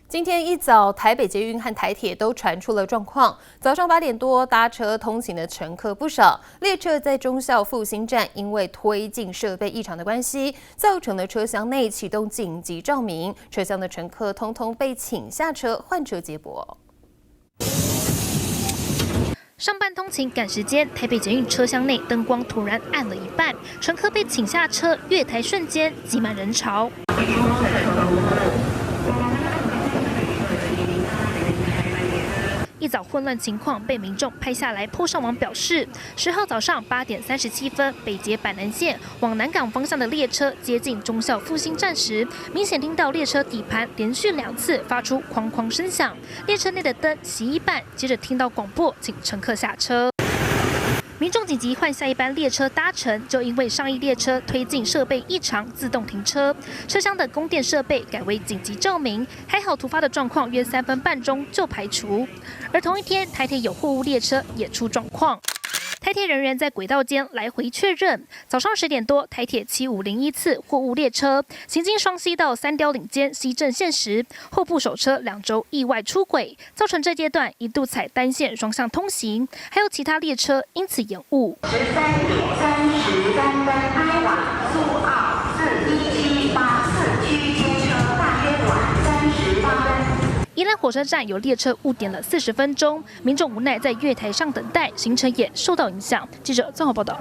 今天一早，台北捷运和台铁都传出了状况。早上8点多，搭车通行的乘客不少。列车在忠孝复兴站因为推进设备异常的关系，造成了车厢内启动紧急照明，车厢的乘客通通被请下车换车接驳。上班通勤赶时间，台北捷运车厢内灯光突然暗了一半，乘客被请下车，月台瞬间挤满人潮。一早混乱情况被民众拍下来，po上网表示，10号早上8点37分，北捷板南线往南港方向的列车接近忠孝复兴站时，明显听到列车底盘连续2次发出哐哐声响，列车内的灯熄一半，接着听到广播请乘客下车。民众紧急换下一班列车搭乘，就因为上一列车推进设备异常，自动停车，车厢的供电设备改为紧急照明。还好突发的状况约3分半钟就排除。而同一天，台铁有货物列车也出状况。台铁人员在轨道间来回确认，早上10点多，台铁7501次货物列车行经双溪到三貂岭间西正线时，后部手车2轴意外出轨，造成这阶段一度采单线双向通行，还有其他列车因此延误。13点33分开往苏澳41784区间车大约晚38分。宜兰火车站有列车误点了40分钟，民众无奈在月台上等待，行程也受到影响。记者综合报道。